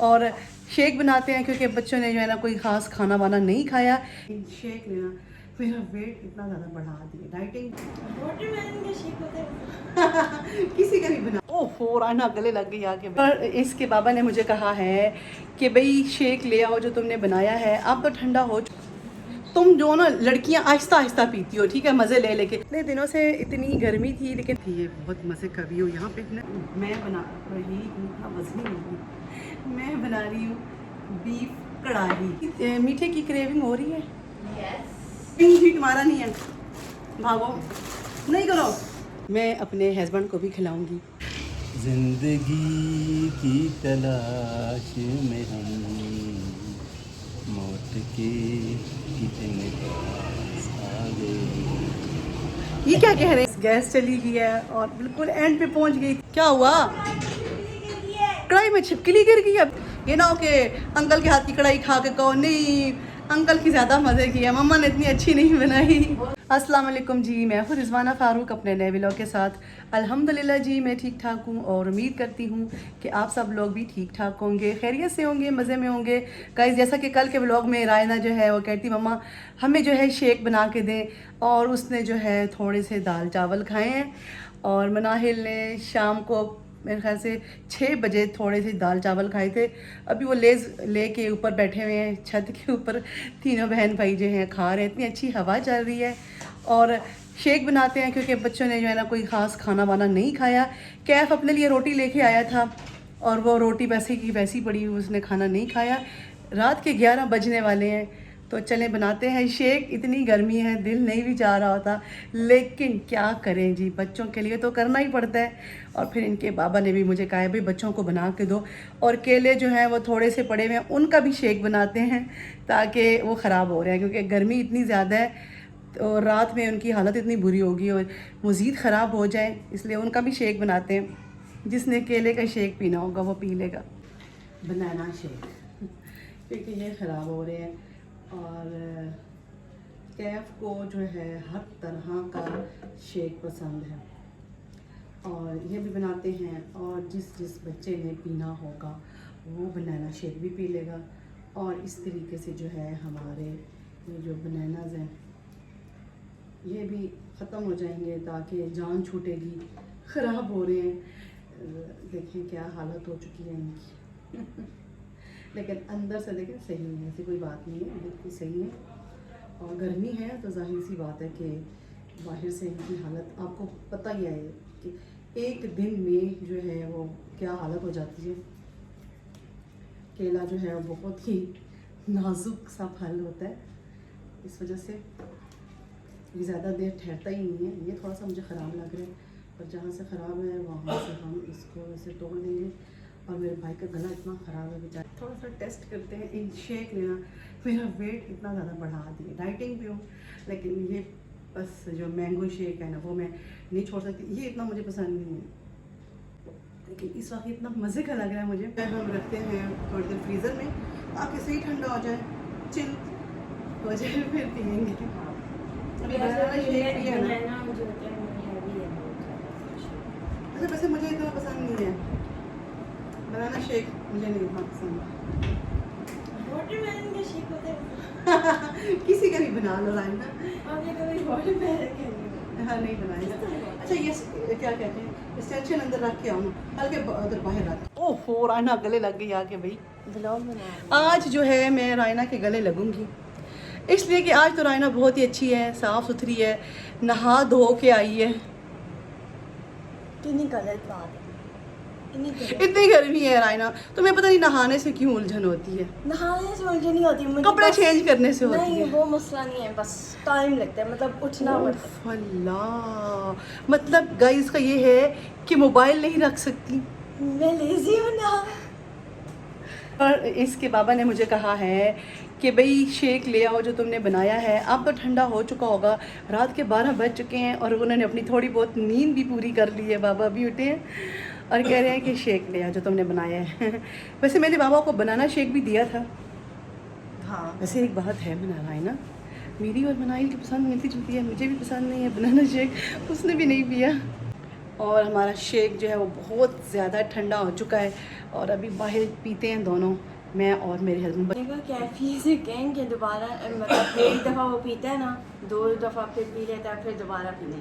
और शेक बनाते हैं क्योंकि बच्चों ने जो है ना कोई ख़ास खाना वाना नहीं खाया। शेक लेना मेरा वेट इतना ज़्यादा बढ़ा दिया। डाइटिंग वाटरमेलन का शेक होता है किसी का नहीं बना। ओहो राना गले लग गई आके। पर इसके बाबा ने मुझे कहा है कि भाई शेक ले आओ जो तुमने बनाया है, अब तो ठंडा हो। तुम जो ना लड़कियां आहिस्ता आहिस्ता पीती हो, ठीक है, मज़े ले लेके। इतने दिनों से इतनी गर्मी थी लेकिन ये बहुत मज़े का भी हो यहाँ पे ना। मैं बना रही हूँ वज़नी नहीं, मैं बना रही हूँ बीफ कढ़ाई। मीठे की क्रेविंग हो रही है। भी तुम्हारा नहीं है, भागो नहीं करो। मैं अपने हस्बैंड को भी खिलाऊंगी। जिंदगी की तलाश में हम मौत के कितने पास आ गए। ये क्या कह रहे हैं? गैस चली गई है और बिल्कुल एंड पे पहुंच गई। क्या हुआ? कढ़ाई में छिपकली गिर गई। अब ये ना हो कि अंकल के हाथ की कढ़ाई खा के कहो नहीं अंकल की ज़्यादा मज़े की है, मम्मा ने इतनी अच्छी नहीं बनाई। अस्सलाम वालेकुम जी, मैं हूँ रिजवाना फ़ारूक अपने नए व्लॉग के साथ। अल्हम्दुलिल्लाह जी मैं ठीक ठाक हूँ और उम्मीद करती हूँ कि आप सब लोग भी ठीक ठाक होंगे, खैरियत से होंगे, मज़े में होंगे। गाइस जैसा कि कल के व्लॉग में रायना जो है वो कहती मम्मा हमें जो है शेक बना के दें, और उसने जो है थोड़े से दाल चावल खाए हैं। और मनाहिल ने शाम को मेरे ख्याल से 6 बजे थोड़े से दाल चावल खाए थे। अभी वो लेज़ लेके ऊपर बैठे हुए हैं छत के ऊपर, तीनों बहन भाई जो हैं खा रहे हैं। इतनी अच्छी हवा चल रही है और शेक बनाते हैं क्योंकि बच्चों ने जो है ना कोई ख़ास खाना वाना नहीं खाया। कैफ अपने लिए रोटी लेके आया था और वो रोटी वैसे की वैसी पड़ी, उसने खाना नहीं खाया। रात के 11 बजने वाले हैं तो चले बनाते हैं शेक। इतनी गर्मी है दिल नहीं भी चाह रहा होता, लेकिन क्या करें जी, बच्चों के लिए तो करना ही पड़ता है। और फिर इनके बाबा ने भी मुझे कहा है भाई बच्चों को बना के दो, और केले जो हैं वो थोड़े से पड़े हुए हैं उनका भी शेक बनाते हैं ताकि वो ख़राब हो रहे हैं क्योंकि गर्मी इतनी ज़्यादा है तो रात में उनकी हालत इतनी बुरी होगी और मज़ीद ख़राब हो जाए, इसलिए उनका भी शेक बनाते हैं। जिसने केले का शेक पीना होगा वो पी लेगा बनाना शेक क्योंकि ये ख़राब हो रहे हैं। और कैफ को जो है हर तरह का शेक पसंद है और ये भी बनाते हैं, और जिस जिस बच्चे ने पीना होगा वो बनाना शेक भी पी लेगा। और इस तरीके से जो है हमारे ये जो बनानाज हैं ये भी ख़त्म हो जाएंगे ताकि जान छूटेगी। ख़राब हो रहे हैं, देखें क्या हालत हो चुकी है इनकी लेकिन अंदर से देखें सही है, ऐसी कोई बात नहीं है, बिल्कुल सही है। और गर्मी है तो जाहिर सी बात है कि बाहर से इनकी हालत आपको पता ही है कि एक दिन में जो है वो क्या हालत हो जाती है। केला जो है वो बहुत ही नाजुक सा फल होता है, इस वजह से ये ज़्यादा देर ठहरता ही नहीं है। ये थोड़ा सा मुझे ख़राब लग रहा है, पर जहाँ से ख़राब है वहाँ से हम इसको ऐसे तोड़ देंगे। और मेरे भाई का गला इतना ख़राब है बेचारा। थोड़ा सा टेस्ट करते हैं। इन शेक लेना मेरा वेट इतना ज़्यादा बढ़ा दिया। डाइटिंग भी हूँ लेकिन ये बस जो मैंगो शेक है ना वो मैं नहीं छोड़ सकती, ये इतना मुझे पसंद नहीं है लेकिन इस वक्त इतना मज़े का लग रहा है मुझे। हम रखते हैं थोड़ी देर फ्रीज़र में ताकि सही ठंडा हो जाए, चिल हो जाए, फिर पियेंगे। अभी बनाना शेक भी है ना, अच्छा वैसे मुझे इतना पसंद नहीं है बनाना शेक, मुझे नहीं इतना पसंद। वाटरमेलन का शेक होता है किसी का भी बना लो रायना। आपने कभी वाटरमेलन हाँ नहीं बनाया। अच्छा ये क्या कहते हैं एक्सटेंशन अंदर रख के आओ, हल्के उधर बाहर रख। ओहो रायना गले लग गई आके भाई। व्लॉग बना आज जो है मैं रायना के गले लगूंगी इसलिए कि आज तो रायना बहुत ही अच्छी है, साफ़ सुथरी है, नहा धो के आई है। कितनी गलत बात है, इतनी गर्मी है रायना, तुम्हें पता नहीं नहाने से क्यों उलझन होती है? नहाने से उलझन नहीं होती मुझे, कपड़े चेंज करने से होती नहीं है। वो मसला नहीं है, बस टाइम लगता है, मतलब उठना पड़ता है। अल्लाह, मतलब गाइस का ये है कि मोबाइल नहीं रख सकती। मैं लेजी हूँ ना। और इसके बाबा ने मुझे कहा है कि भाई शेक ले आओ जो तुमने बनाया है, अब तो ठंडा हो चुका होगा, रात के 12 बज चुके हैं और उन्होंने अपनी थोड़ी बहुत नींद भी पूरी कर ली है। बाबा भी उठे हैं और कह रहे हैं कि शेक ले आओ जो तुमने बनाया है। वैसे मैंने बाबा को बनाना शेक भी दिया था। हाँ वैसे एक बात है बना रहा है ना, मेरी और मनाइल की पसंद मिलती जुलती है, मुझे भी पसंद नहीं है बनाना शेक, उसने भी नहीं पिया। और हमारा शेक जो है वो बहुत ज़्यादा ठंडा हो चुका है और अभी बाहर पीते हैं दोनों, मैं और मेरे हस्बैंड। देखो कैफी से कहें कि दोबारा मतलब एक दफ़ा वो पीता है ना, 2 दफ़ा फिर पी लेता है, फिर दोबारा पीने।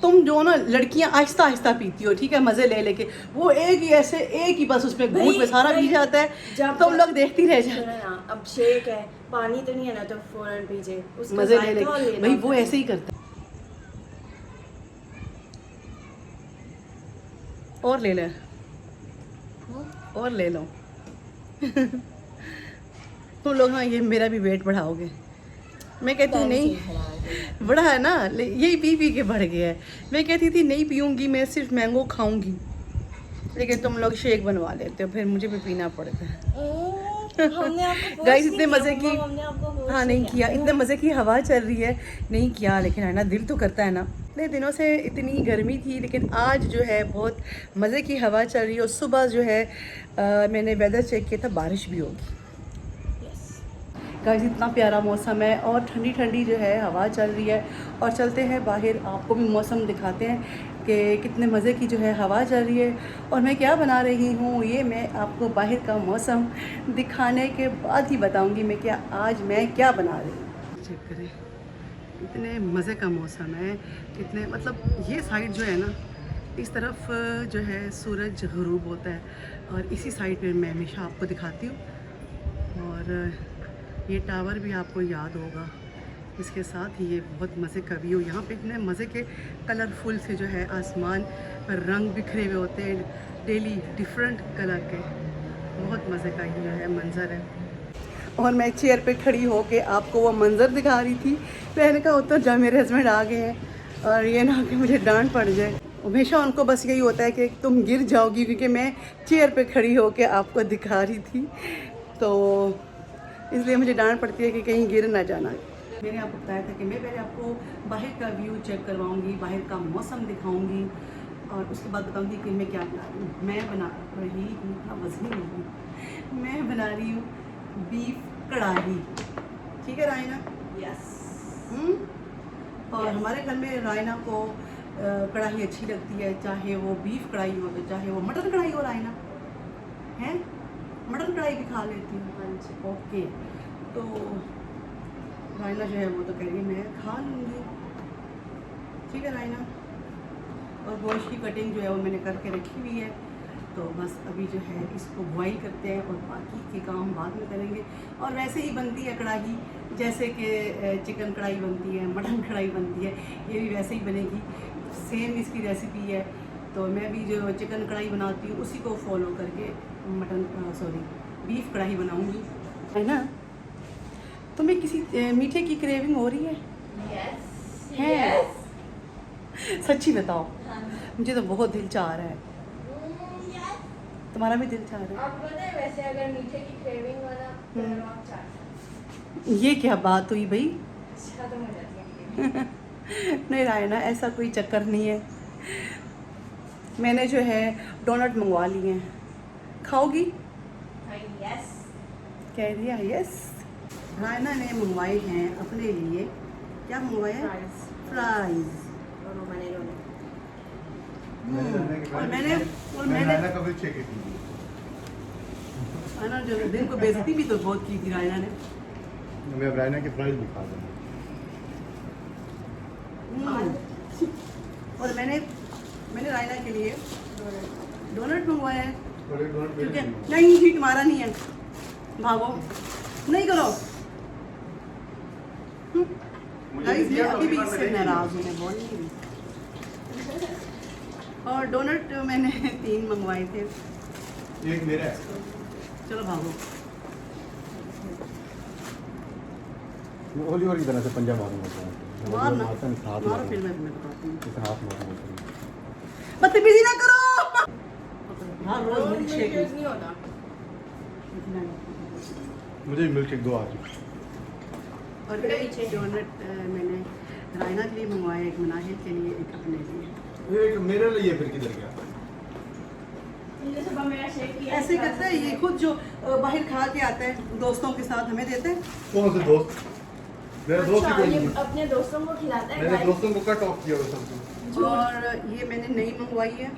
तुम जो ना लड़कियां आहिस्ता आहिस्ता पीती हो, ठीक है, मज़े ले लेके, वो एक ही ऐसे एक ही बस उसमें घूंट में सारा पी जाता है, जब तुम लोग देखती रह जाते सुनो ना, अब शेक है, पानी तो नहीं है ना, तो फ़ौरन पीजिए, उसका मज़े ले जायका और लेके। लेना भाई वो होता है। ऐसे ही करता है। और ले ले, और ले लो। तुम लोग ना ये मेरा भी वेट बढ़ाओगे। मैं कहती हूँ नहीं, बढ़ा है ना, यही पी पी के बढ़ गया है। मैं कहती थी नहीं पीऊँगी, मैं सिर्फ मैंगो खाऊंगी, लेकिन तुम लोग शेक बनवा लेते हो, फिर मुझे भी पीना पड़ता है। हमने आपको गाइस इतने मज़े की, हमने आपको हाँ नहीं किया, इतने मज़े की हवा चल रही है, नहीं किया, लेकिन है ना दिल तो करता है ना। इतने दिनों से इतनी गर्मी थी, लेकिन आज जो है बहुत मज़े की हवा चल रही है। और सुबह जो है मैंने वेदर चेक किया था, बारिश भी होगी। गाइस इतना प्यारा मौसम है और ठंडी ठंडी जो है हवा चल रही है। और चलते हैं बाहर, आपको भी मौसम दिखाते हैं कि कितने मज़े की जो है हवा चल रही है। और मैं क्या बना रही हूँ ये मैं आपको बाहर का मौसम दिखाने के बाद ही बताऊँगी आज मैं क्या बना रही हूँ। चेक करें, इतने मज़े का मौसम है, कितने मतलब ये साइड जो है ना, इस तरफ जो है सूरज ग़ुरूब होता है और इसी साइड पे मैं हमेशा आपको दिखाती हूँ। और ये टावर भी आपको याद होगा, इसके साथ ही ये बहुत मज़े का व्यू। यहाँ पे इतने मज़े के कलरफुल से जो है आसमान पर रंग बिखरे हुए होते हैं, डेली डिफरेंट कलर के, बहुत मज़े का ये जो है मंज़र है। और मैं चेयर पे खड़ी होके आपको वो मंज़र दिखा रही थी। मैंने कहा उतर जा, मेरे हस्बैंड आ गए हैं और ये ना कि मुझे डांट पड़ जाए। हमेशा उनको बस यही होता है कि तुम गिर जाओगी, क्योंकि मैं चेयर पे खड़ी होके आपको दिखा रही थी, तो इसलिए मुझे डांट पड़ती है कि कहीं गिर ना जाना। मैंने आपको बताया था कि मैं पहले आपको बाहर का व्यू चेक करवाऊंगी, बाहर का मौसम दिखाऊंगी और उसके बाद बताऊंगी कि मैं क्या बना रही हूँ। मैं बना रही हूँ, हाँ वज़नी नहीं, मैं बना रही हूँ बीफ कढ़ाई। ठीक है रायना? यस। और हमारे घर में रायना को कढ़ाई अच्छी लगती है, चाहे वो बीफ कढ़ाई हो तो चाहे वो मटन कढ़ाई हो। रायना है मटन कढ़ाई भी खा लेती हूँ। हाँ जी, ओके। तो रायना जो है वो तो कह रही है मैं खा लूँगी। ठीक है रायना। और गोश्त की कटिंग जो है वो मैंने करके रखी हुई है, तो बस अभी जो है इसको बॉईल करते हैं और बाकी के काम बाद में करेंगे। और वैसे ही बनती है कढ़ाई, जैसे कि चिकन कढ़ाई बनती है, मटन कढ़ाई बनती है, ये भी वैसे ही बनेगी, सेम इसकी रेसिपी है। तो मैं भी जो चिकन कढ़ाई बनाती हूँ उसी को फॉलो करके बीफ कढ़ाई बनाऊंगी, है ना। तुम्हें किसी मीठे की क्रेविंग हो रही है? यस है? सच्ची बताओ। मुझे तो बहुत दिल चाह रहा है। तुम्हारा भी दिल चाह रहा है? आप पता है वैसे अगर मीठे की क्रेविंग वाला तो आप चाहते ये क्या बात हुई भाई? खत्म हो जाती है। नहीं रायना, ऐसा कोई चक्कर नहीं है। मैंने जो है डोनट मंगवा लिए हैं, खाओगी? यस। कह दिया यस। रायना ने मंगवाए हैं अपने लिए, क्या मंगवाया? फ्राइज। और वो मैंने रोने और मैंने रायना जो दिन को बेइज्जती भी तो बहुत की थी रायना ने। मैं अब रायना की फ्राइज भी खा दूँगा। और मैंने रायना के लिए डोनट मंगवाया है, क्योंकि नहीं ही तुम्हारा नहीं है, भागो नहीं करो। गाइस ये अभी भी इससे नाराज हूँ, मैं बोल नहीं रही। और डोनट मैंने 3 मंगवाए थे। एक मेरा है। चलो भागो। ओलिवर की तरह से पंजा मारूंगा। मारना, हाथ मारो फिर मैं तुम्हें बताती हूँ। इसे हाथ मारूंगा। बदतमीजी ना करो। हाँ रोज मिल्क शेक नहीं होता। मुझे मिल्क शेक 2 आज। और पीछे डोनट मैंने रायना के लिए मंगवाया, एक मनाहिर के लिए, एक अपने लिए। एक मेरे लिए फिर किधर गया? ऐसे करता है ये खुद, जो बाहर खा के आता है दोस्तों के साथ हमें देता है। कौन से दोस्त? मेरे दोस्त ही कोई नहीं है। अपने दोस्तों को खिलाता है। मेरे दोस्तों को कट ऑफ किया हुआ सबको। और ये मैंने नई मंगवाई है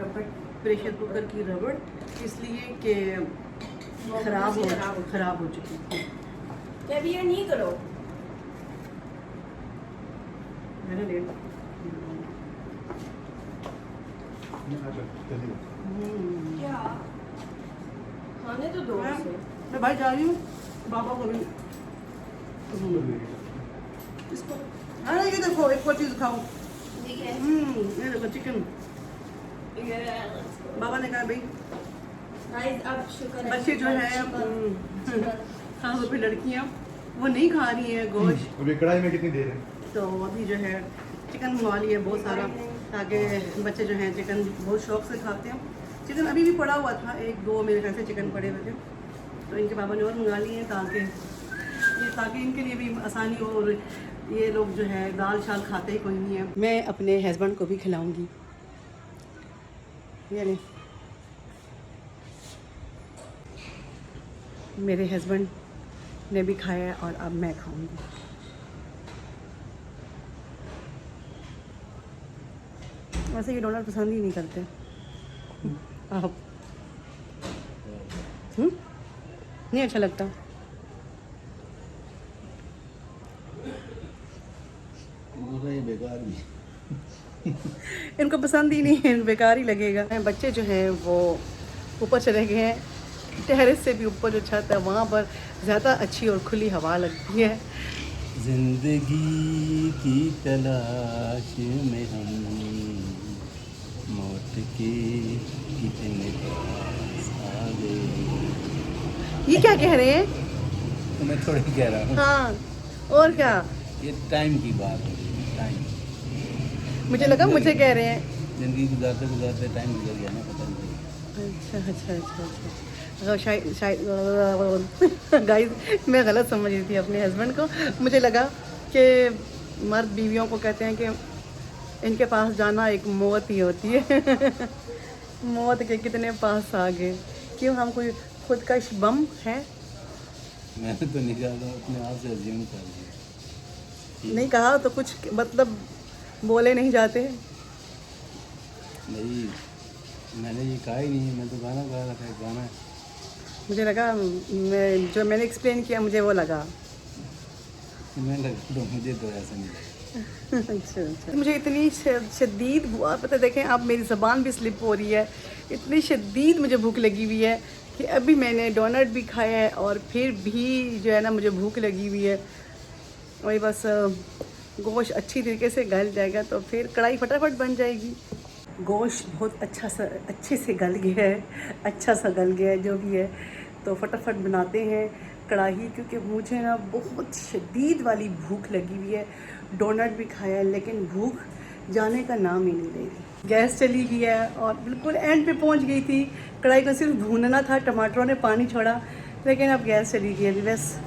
रबड़, प्रेशर कुकर की रबड़, इसलिए कि ख़राब हो चुकी थी। क्या भी ये नहीं करो मैंने ले अच्छा जल्दी क्या खाने तो दो से मैं भाई जा रही हूँ, बाबा को भी इसको। अरे ये देखो एक और चीज़ खाओ, ठीक है ये देखो चिकन। बाबा ने कहा भाई गाइस अब शुक्र है बच्चे जो है हाँ वो भी लड़कियाँ वो नहीं खा रही हैं गोश्त, अभी कढ़ाई में कितनी देर है? तो अभी जो है चिकन मंगवा लिया बहुत सारा, ताकि बच्चे जो हैं चिकन बहुत शौक से खाते हैं। चिकन अभी भी पड़ा हुआ था, एक दो मेरे घर से चिकन पड़े हुए थे, तो इनके पापा ने और मंगा लिए हैं ताकि इनके लिए भी आसानी हो, और ये लोग जो है दाल शाल खाते ही कोई नहीं है। मैं अपने हस्बैंड को भी खिलाऊंगी, ये नहीं मेरे हस्बैंड ने भी खाया है और अब मैं खाऊंगी। वैसे ये डोनट पसंद ही नहीं करते आप, नहीं अच्छा लगता। ये बेकार भी इनको पसंद ही नहीं है, बेकार ही लगेगा। बच्चे जो हैं वो ऊपर चले गए हैं, टेरेस से भी ऊपर जो छत है वहाँ पर ज़्यादा अच्छी और खुली हवा लगती है। जिंदगी की तलाश में हम मौत के कितने पास आ गए। ये क्या कह रहे हैं? तो मैं थोड़ी कह रहा हूँ, हाँ और क्या, ये टाइम की बात है, टाइम। मुझे लगा मुझे कह रहे हैं। जिंदगी गुजारते गुजारते टाइम गुजर गया ना, पता नहीं। अच्छा शायद गाइस मैं गलत समझ रही थी अपने हस्बैंड को। मुझे लगा कि मर्द बीवियों को कहते हैं कि इनके पास जाना एक मौत ही होती है मौत के कितने पास आ गए। क्यों, हम कोई खुदकश बम है? मैंने तो नहीं कहा, तो अपने आप से अज्यूम कर लिया। नहीं कहा तो कुछ मतलब बोले नहीं जाते। नहीं, मैंने ये कहा ही नहीं, मैं तो गाना गा रहा था, गाना है। मुझे लगा जो मैंने एक्सप्लेन किया मुझे वो लगा। मैं लगा तो मुझे तो ऐसा नहीं लगा। अच्छा मुझे इतनी शदीद हुआ, पता देखें आप मेरी ज़बान भी स्लिप हो रही है, इतनी शदीद मुझे भूख लगी हुई है कि अभी मैंने डोनट भी खाया है और फिर भी जो है ना मुझे भूख लगी हुई है। वही बस गोश्त अच्छी तरीके से गल जाएगा तो फिर कढ़ाई फटाफट बन जाएगी। गोश्त बहुत अच्छे से गल गया है, अच्छा सा गल गया है जो भी है, तो फटाफट बनाते हैं कढ़ाई, क्योंकि मुझे ना बहुत शदीद वाली भूख लगी हुई है। डोनट भी खाया है लेकिन भूख जाने का नाम ही नहीं ले रही। गैस चली गई है और बिल्कुल एंड पे पहुंच गई थी। कढ़ाई को सिर्फ भूनना था, टमाटरों ने पानी छोड़ा, लेकिन अब गैस चली गई है। अभी बस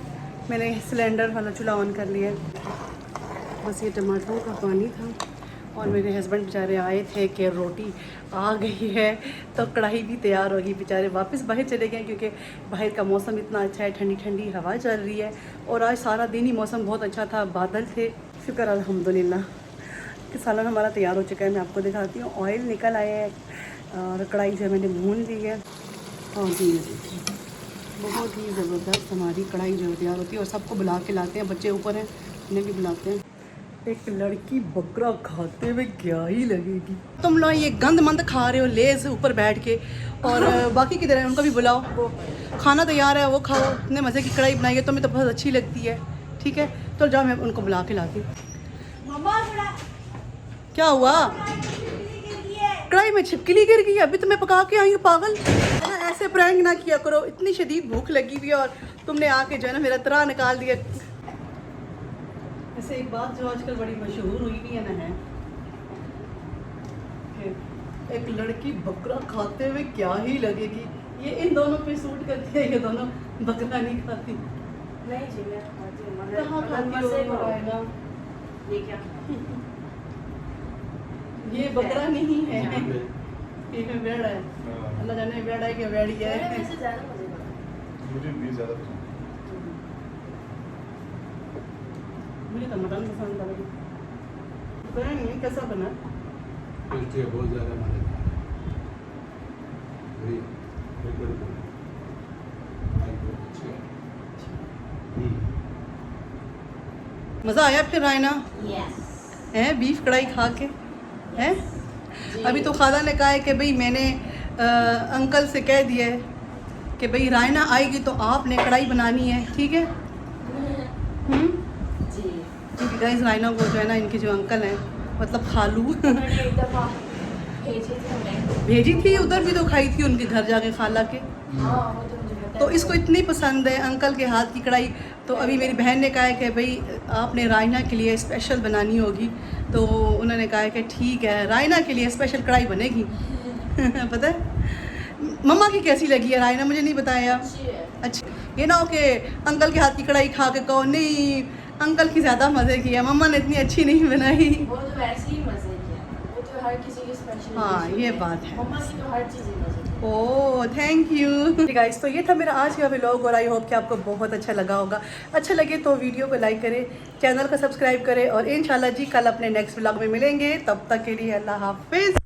मैंने सिलेंडर वाला चूल्हा ऑन कर लिया, बस ये टमाटरों का पानी था। और मेरे हस्बैंड बेचारे आए थे कि रोटी आ गई है, तो कढ़ाई भी तैयार होगी। बेचारे वापस बाहर चले गए क्योंकि बाहर का मौसम इतना अच्छा है, ठंडी ठंडी हवा चल रही है और आज सारा दिन ही मौसम बहुत अच्छा था, बादल थे। शुक्र अल्हम्दुलिल्लाह कि सालन हमारा तैयार हो चुका है। मैं आपको दिखाती हूँ, ऑयल निकल आया है और कढ़ाई जो मैंने भून ली है। और जी बहुत ही ज़बरदस्त हमारी कढ़ाई जो तैयार होती है। और सबको बुला के लाते हैं, बच्चे ऊपर हैं उन्हें भी बुलाते हैं। एक लड़की बकरा खाते हुए क्या ही लगेगी। तुम लोग ये गंद मंद खा रहे हो लेज़ ऊपर बैठ के, और बाकी किधर है उनको भी बुलाओ, वो खाना तैयार है वो खाओ। इतने मज़े की कढ़ाई बनाई है, तुम्हें तो बहुत अच्छी लगती है। ठीक है तो जाओ मैं उनको बुला के लाती हूँ। क्या हुआ? कढ़ाई में छिपकली गिर गई, अभी तुम्हें पका के आई हूँ पागल। है ना, ऐसे प्रैंक ना किया करो, इतनी शदीद भूख लगी हुई है और तुमने आके जो है ना मेरा तरा निकाल दिया। ऐसे एक बात जो आजकल बड़ी मशहूर हुई भी है ना, है कि एक लड़की बकरा खाते हुए क्या ही लगेगी। ये इन दोनों पे सूट करती है, ये दोनों बकरा नहीं खाती। नहीं जी मैं खाती हूँ, मगर कहाँ खाती हो? मज़े को आएगा। ये क्या ये बकरा नहीं है, ये भेड़ है। अल्लाह जाने भेड़ है कि भेड़ी है। मेरे से ज़्यादा मज़े को आएगा। मुझे भी ज़्यादा पसंद मुझे तो मटन पसंद है। पता नहीं कैसा बना। टेस्टी है, बहुत ज़्यादा मज़ेदार है। वही, एक बड़ी बोल। आई बहुत अच्छी है। मज़ा आया फिर रायना यस है बीफ कढ़ाई खा के हैं? अभी तो खाला ने कहा है कि भाई मैंने अंकल से कह दिया है कि भाई रायना आएगी तो आपने कढ़ाई बनानी है, ठीक है? जी क्योंकि गाइस रायना को जो है ना इनके जो अंकल हैं मतलब खालू उन्होंने एक दफ़ा भेजी थी हमें। भेजी थी, उधर भी तो खाई थी उनके घर जाके खाला के। हाँ वो तो मुझे पता तो है। इसको इतनी पसंद है अंकल के हाथ की कढ़ाई। तो अभी मेरी बहन ने कहा है कि भाई आपने रायना के लिए स्पेशल बनानी होगी, तो उन्होंने कहा है कि ठीक है रायना के लिए स्पेशल कढ़ाई बनेगी। पता है मम्मा की कैसी लगी है रायना, मुझे नहीं बताया। अच्छी है। अच्छा ये ना हो कि अंकल के हाथ की कढ़ाई खा के कहो नहीं अंकल की ज़्यादा मज़े की है, मम्मा ने इतनी अच्छी नहीं बनाई। वो तो वैसे ही मज़े की है, वो तो हर किसी की स्पेशल हाँ, डिश ये होती बात है। मम्मा की तो हर चीज़ ही मज़े की है। Oh thank you guys. तो ये था मेरा आज का व्लॉग और आई होप कि आपको बहुत अच्छा लगा होगा। अच्छा लगे तो वीडियो को लाइक करें, चैनल को सब्सक्राइब करें और इंशाल्लाह जी कल अपने नेक्स्ट व्लॉग में मिलेंगे। तब तक के लिए अल्लाह हाफिज़।